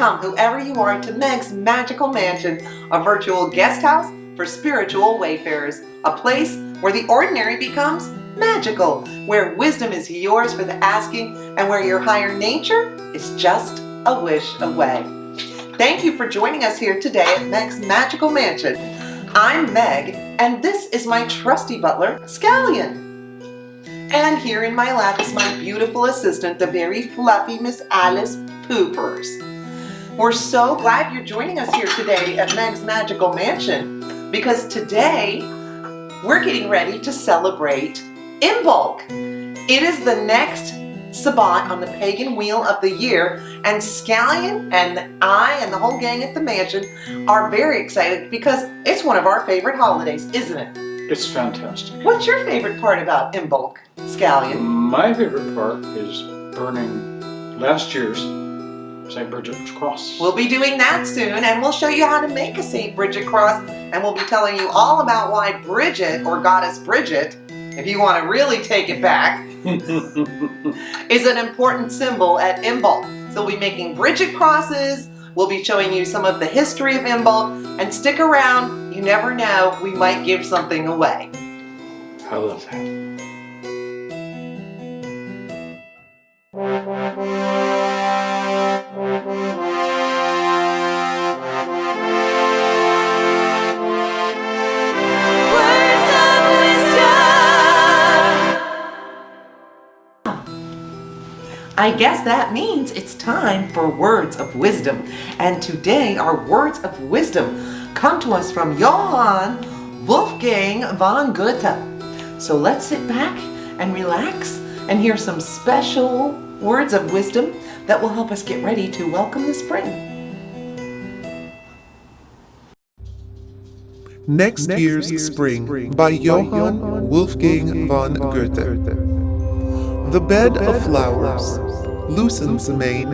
Welcome, whoever you are, to Meg's Magical Mansion, a virtual guest house for spiritual wayfarers, a place where the ordinary becomes magical, where wisdom is yours for the asking, and where your higher nature is just a wish away. Thank you for joining us here today at Meg's Magical Mansion. I'm Meg, and this is my trusty butler, Scallion. And here in my lap is my beautiful assistant, the very fluffy Miss Alice Poopers. We're so glad you're joining us here today at Meg's Magical Mansion, because today we're getting ready to celebrate Imbolc. It is the next sabbat on the Pagan Wheel of the year, and Scallion and I and the whole gang at the mansion are very excited because it's one of our favorite holidays, isn't it? It's fantastic. What's your favorite part about Imbolc, Scallion? My favorite part is burning last year's St. Brigid Cross. We'll be doing that soon, and we'll show you how to make a St. Brigid Cross, and we'll be telling you all about why Bridget, or Goddess Brigid, if you want to really take it back, is an important symbol at Imbolc. So we'll be making Brigid crosses, we'll be showing you some of the history of Imbolc, and stick around, you never know, we might give something away. I love that. I guess that means it's time for words of wisdom. And today our words of wisdom come to us from Johann Wolfgang von Goethe. So let's sit back and relax and hear some special words of wisdom that will help us get ready to welcome the spring. Next Year's Spring by Johann Wolfgang von Goethe. The bed of flowers loosens mane,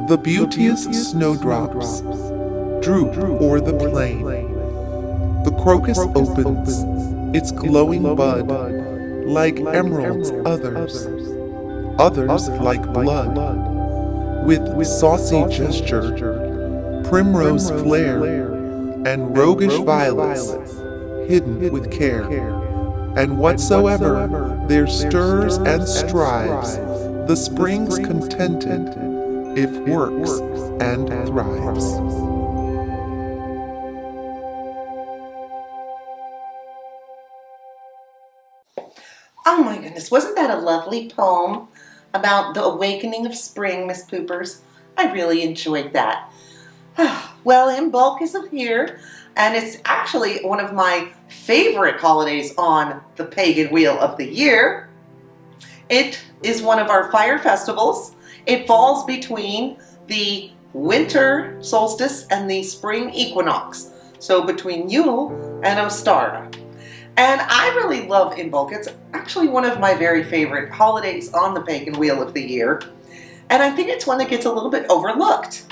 the beauteous snowdrops droop o'er the plain. The crocus opens its glowing bud like emeralds others like blood. With saucy gesture, primrose flare, and roguish violets hidden with care. And whatsoever there stirs and strives, the spring's contented, if works and thrives. Oh my goodness, wasn't that a lovely poem about the awakening of spring, Miss Poopers? I really enjoyed that. Well, Imbolc is here, and it's actually one of my favorite holidays on the Pagan Wheel of the year. It is one of our fire festivals. It falls between the winter solstice and the spring equinox, so between Yule and Ostara. And I really love Imbolc. It's actually one of my very favorite holidays on the Pagan Wheel of the year, and I think it's one that gets a little bit overlooked.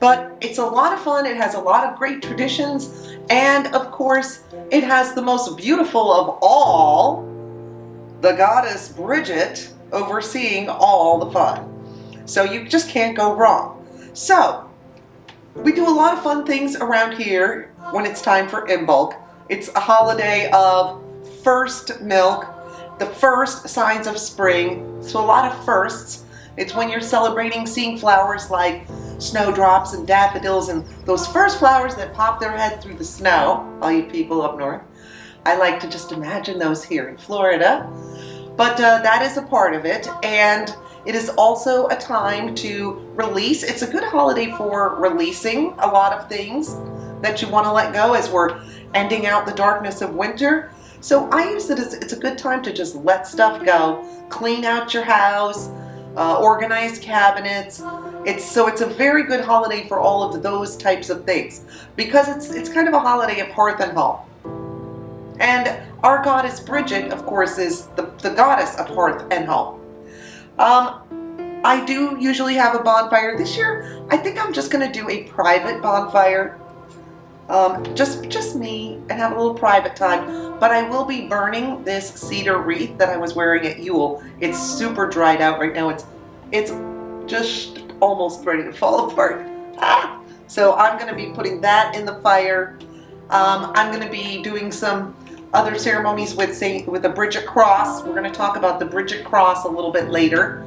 But it's a lot of fun, it has a lot of great traditions, and of course, it has the most beautiful of all, the Goddess Brigid, overseeing all the fun. So you just can't go wrong. So, we do a lot of fun things around here when it's time for Imbolc. It's a holiday of first milk, the first signs of spring, so a lot of firsts. It's when you're celebrating seeing flowers like snowdrops and daffodils and those first flowers that pop their head through the snow, all you people up north. I like to just imagine those here in Florida. But that is a part of it, and it is also a time to release. It's a good holiday for releasing a lot of things that you want to let go as we're ending out the darkness of winter. So I use it as it's a good time to just let stuff go, clean out your house, organize cabinets. It's a very good holiday for all of those types of things, because it's kind of a holiday of hearth and home. And our goddess Brigid, of course, is the goddess of hearth and home. I do usually have a bonfire. This year, I think I'm just going to do a private bonfire. Just me, and have a little private time. But I will be burning this cedar wreath that I was wearing at Yule. It's super dried out right now. It's just almost ready to fall apart. So I'm going to be putting that in the fire. I'm going to be doing some other ceremonies with the Brigid Cross. We're going to talk about the Brigid Cross a little bit later.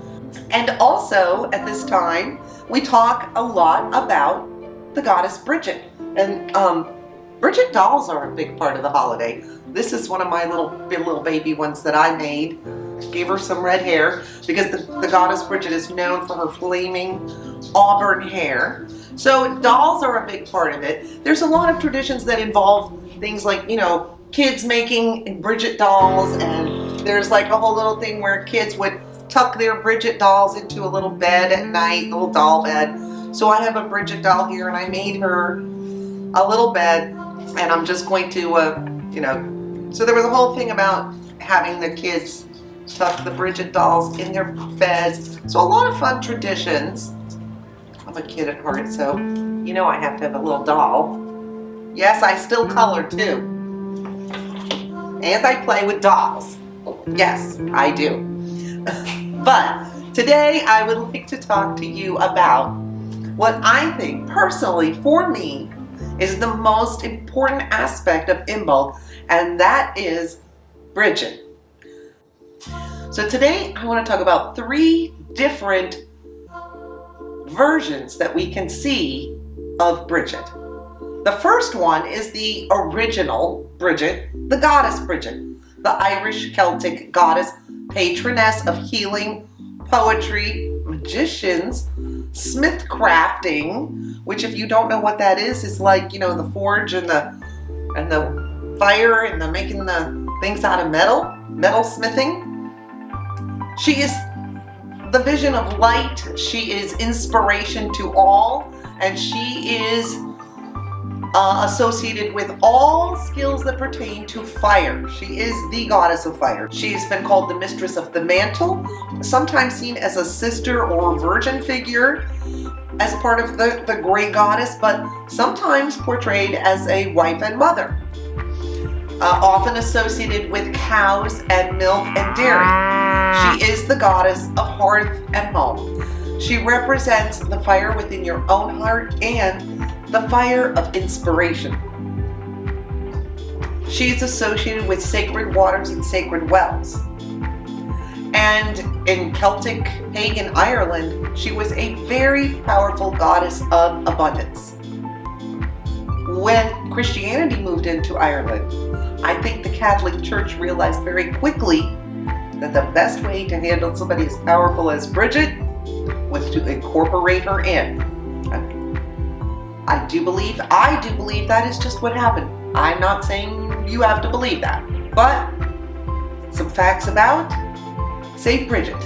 And also at this time, we talk a lot about the Goddess Brigid. And Brigid dolls are a big part of the holiday. This is one of my little baby ones that I made. Gave her some red hair because the Goddess Brigid is known for her flaming auburn hair. So dolls are a big part of it. There's a lot of traditions that involve things like, kids making Brigid dolls, and there's like a whole little thing where kids would tuck their Brigid dolls into a little bed at night, a little doll bed. So I have a Brigid doll here, and I made her a little bed, and I'm just going to, so there was a whole thing about having the kids tuck the Brigid dolls in their beds. So a lot of fun traditions. I'm a kid at heart, so I have to have a little doll. Yes, I still color too. And I play with dolls. Yes, I do. But today I would like to talk to you about what I think personally for me is the most important aspect of Imbolc, and that is Brigid. So today I want to talk about 3 different versions that we can see of Brigid. The first one is the original Brigid, the Goddess Brigid, the Irish Celtic goddess, patroness of healing, poetry, magicians, smith crafting, which if you don't know what that is like, the forge and the fire and the making the things out of metal smithing. She is the vision of light. She is inspiration to all, and she is associated with all skills that pertain to fire. She is the goddess of fire. She's been called the mistress of the Mantle, sometimes seen as a sister or virgin figure as part of the great goddess, but sometimes portrayed as a wife and mother. Often associated with cows and milk and dairy. She is the goddess of hearth and home. She represents the fire within your own heart and the fire of inspiration. She is associated with sacred waters and sacred wells. And in Celtic pagan Ireland, she was a very powerful goddess of abundance. When Christianity moved into Ireland, I think the Catholic Church realized very quickly that the best way to handle somebody as powerful as Brigid was to incorporate her in. I do believe that is just what happened. I'm not saying you have to believe that, but some facts about Saint Brigid.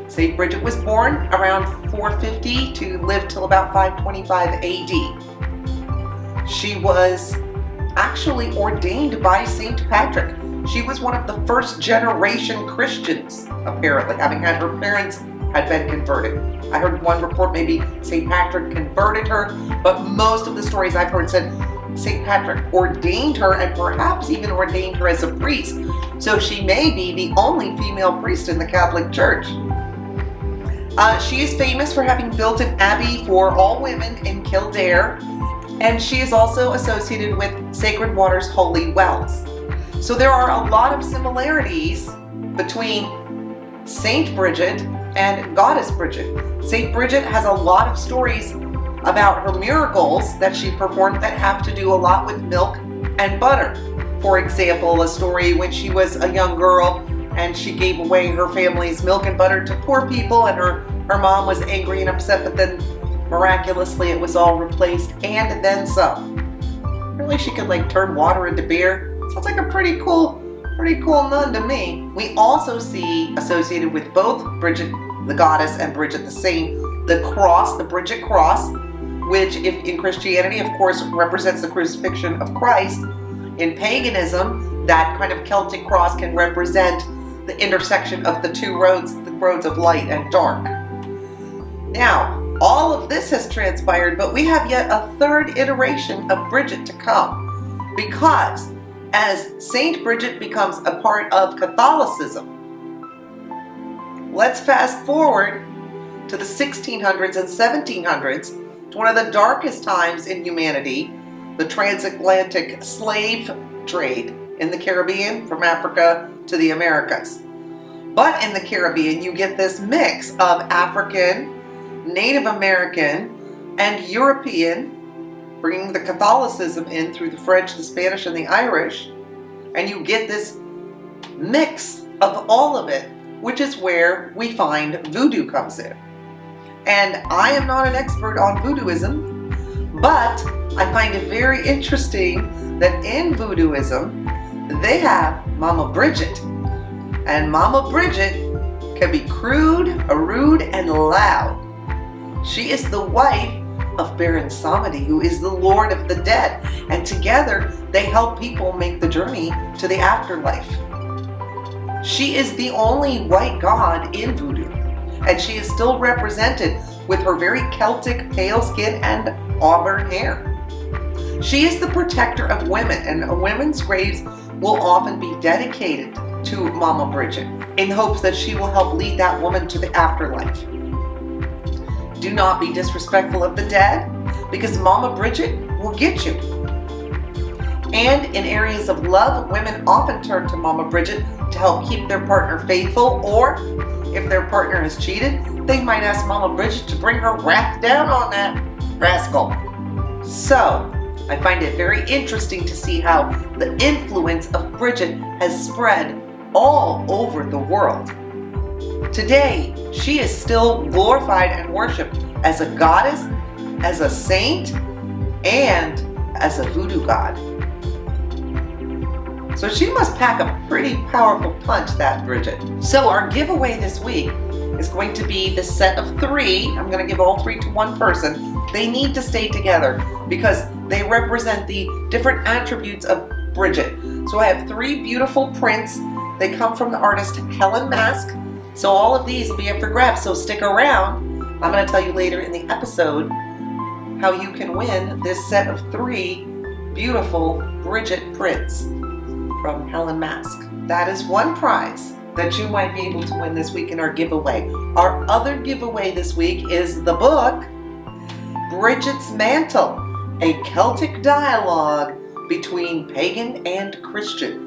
Saint Brigid was born around 450 to live till about 525 AD. She was actually ordained by Saint Patrick. She was one of the first generation Christians, apparently, having had her parents had been converted. I heard one report maybe Saint Patrick converted her, but most of the stories I've heard said Saint Patrick ordained her and perhaps even ordained her as a priest. So she may be the only female priest in the Catholic Church. She is famous for having built an abbey for all women in Kildare, and she is also associated with Sacred Water's holy wells. So there are a lot of similarities between Saint Brigid and Goddess Brigid. Saint Brigid has a lot of stories about her miracles that she performed that have to do a lot with milk and butter. For example, a story when she was a young girl and she gave away her family's milk and butter to poor people, and her mom was angry and upset, but then miraculously it was all replaced and then some. Really, she could turn water into beer. Sounds like a pretty cool nun to me. We also see associated with both Brigid the goddess and Brigid the saint, the cross, the Brigid Cross, which in Christianity, of course, represents the crucifixion of Christ. In paganism, that kind of Celtic cross can represent the intersection of the two roads, the roads of light and dark. Now, all of this has transpired, but we have yet a third iteration of Brigid to come, because as Saint Brigid becomes a part of Catholicism, let's fast forward to the 1600s and 1700s, to one of the darkest times in humanity, the transatlantic slave trade in the Caribbean from Africa to the Americas. But in the Caribbean, you get this mix of African, Native American, and European, bringing the Catholicism in through the French, the Spanish, and the Irish. And you get this mix of all of it, which is where we find voodoo comes in. And I am not an expert on voodooism, but I find it very interesting that in voodooism, they have Mama Brigid. And Mama Brigid can be crude, rude, and loud. She is the wife of Baron Samedi, who is the Lord of the Dead. And together, they help people make the journey to the afterlife. She is the only white god in voodoo. And she is still represented with her very Celtic pale skin and auburn hair. She is the protector of women, and women's graves will often be dedicated to Mama Brigid in hopes that she will help lead that woman to the afterlife. Do not be disrespectful of the dead, because Mama Brigid will get you. And in areas of love, women often turn to Mama Brigid to help keep their partner faithful, or if their partner has cheated, they might ask Mama Brigid to bring her wrath down on that rascal. So, I find it very interesting to see how the influence of Brigid has spread all over the world. Today, she is still glorified and worshipped as a goddess, as a saint, and as a voodoo god. So she must pack a pretty powerful punch, that Brigid. So our giveaway this week is going to be the set of 3. I'm going to give all 3 to one person. They need to stay together because they represent the different attributes of Brigid. So I have 3 beautiful prints. They come from the artist Helen Mask. So all of these will be up for grabs, so stick around. I'm going to tell you later in the episode how you can win this set of 3 beautiful Brigid prints from Helen Mask. That is one prize that you might be able to win this week in our giveaway. Our other giveaway this week is the book Brigid's Mantle, a Celtic dialogue between pagan and Christian.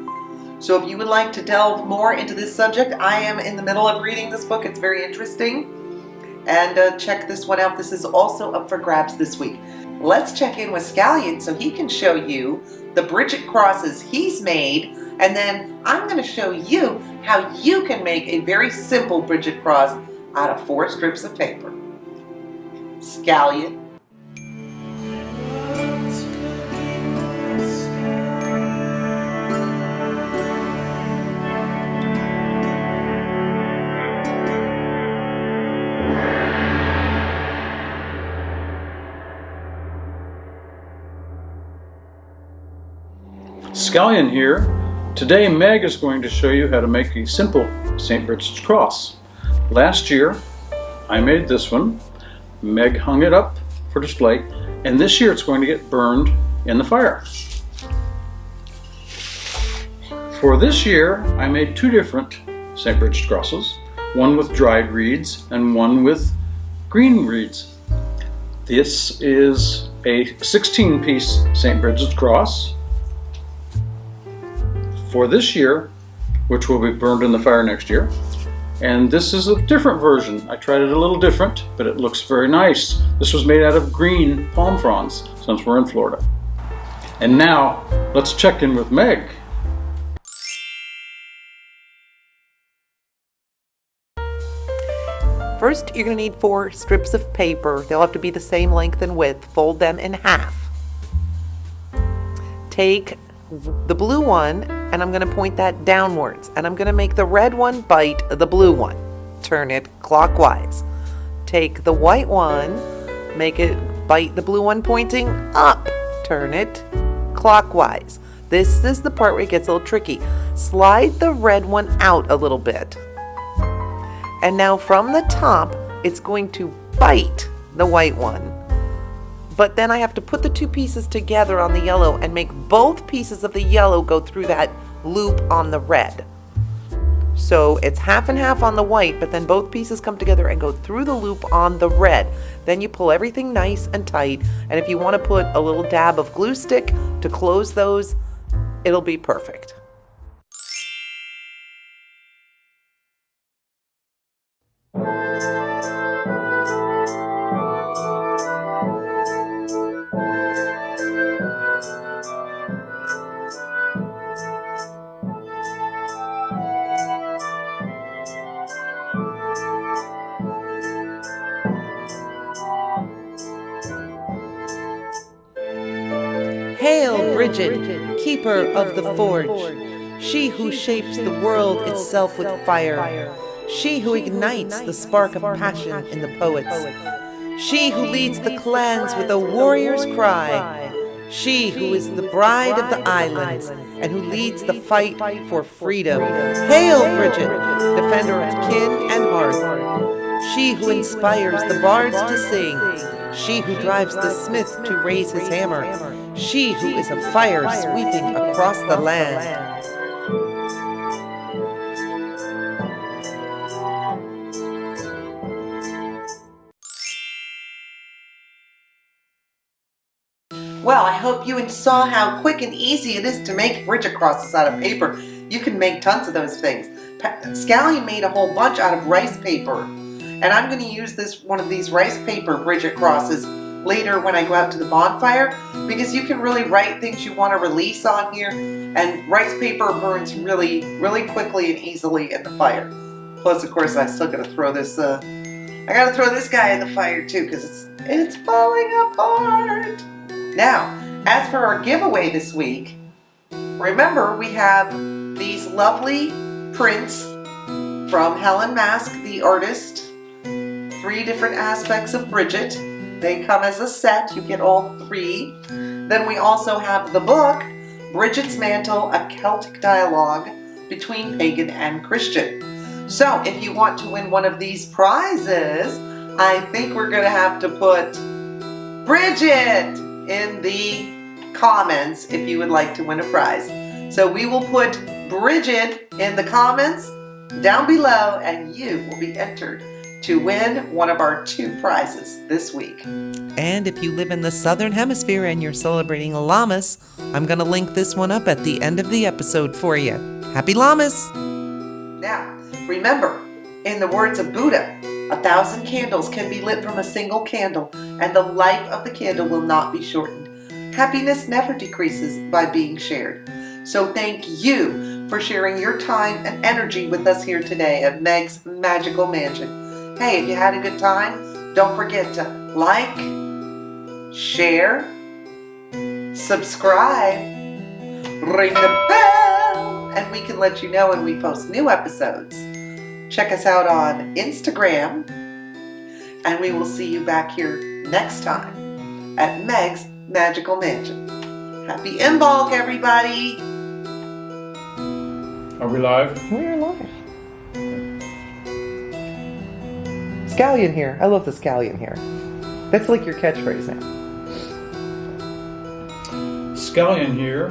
So if you would like to delve more into this subject, I am in the middle of reading this book. It's very interesting. And check this one out. This is also up for grabs this week. Let's check in with Scallion so he can show you the Brigid crosses he's made. And then I'm going to show you how you can make a very simple Brigid cross out of 4 strips of paper. Scallion. Scallion here. Today Meg is going to show you how to make a simple St. Brigid's cross. Last year I made this one. Meg hung it up for display, and this year it's going to get burned in the fire. For this year I made 2 different St. Brigid's crosses, one with dried reeds and one with green reeds. This is a 16-piece St. Brigid's cross for this year, which will be burned in the fire next year. And this is a different version. I tried it a little different, but it looks very nice. This was made out of green palm fronds, since we're in Florida. And now, let's check in with Meg. First, you're going to need 4 strips of paper. They'll have to be the same length and width. Fold them in half. Take the blue one, and I'm going to point that downwards, and I'm going to make the red one bite the blue one. Turn it clockwise. Take the white one, make it bite the blue one pointing up. Turn it clockwise. This is the part where it gets a little tricky. Slide the red one out a little bit. And now from the top, it's going to bite the white one. But then I have to put the 2 pieces together on the yellow and make both pieces of the yellow go through that loop on the red. So it's half and half on the white, but then both pieces come together and go through the loop on the red. Then you pull everything nice and tight, and if you want to put a little dab of glue stick to close those, it'll be perfect. Hail, Brigid, keeper of the forge, she who shapes the world itself with fire, she who ignites the spark of passion in the poets, she who leads the clans with a warrior's cry, she who is the bride of the islands and who leads the fight for freedom. Hail, Brigid, defender of kin and hearth, she who inspires the bards to sing, she who drives the smith to raise his hammer, she who is a fire sweeping across the land. Well, I hope you saw how quick and easy it is to make Brigid crosses out of paper. You can make tons of those things. Scallion made a whole bunch out of rice paper. And I'm going to use one of these rice paper Brigid crosses later when I go out to the bonfire, because you can really write things you want to release on here, and rice paper burns really, really quickly and easily in the fire. Plus, of course, I still got to throw this. I got to throw this guy in the fire too, because it's falling apart. Now, as for our giveaway this week, remember we have these lovely prints from Helen Mask, the artist. 3 different aspects of Brigid. They come as a set. You get all 3. Then we also have the book, Brigid's Mantle, a Celtic dialogue between pagan and Christian. So if you want to win one of these prizes, I think we're going to have to put Brigid in the comments if you would like to win a prize. So we will put Brigid in the comments down below, and you will be entered to win one of our 2 prizes this week. And if you live in the Southern Hemisphere and you're celebrating Lammas, I'm going to link this one up at the end of the episode for you. Happy Lammas! Now, remember, in the words of Buddha, 1,000 candles can be lit from a single candle, and the life of the candle will not be shortened. Happiness never decreases by being shared. So thank you for sharing your time and energy with us here today at Meg's Magical Mansion. Hey, if you had a good time, don't forget to like, share, subscribe, ring the bell, and we can let you know when we post new episodes. Check us out on Instagram, and we will see you back here next time at Meg's Magical Mansion. Happy Imbolc, everybody! Are we live? We're live. Scallion here. I love the Scallion here. That's like your catchphrase now. Scallion here.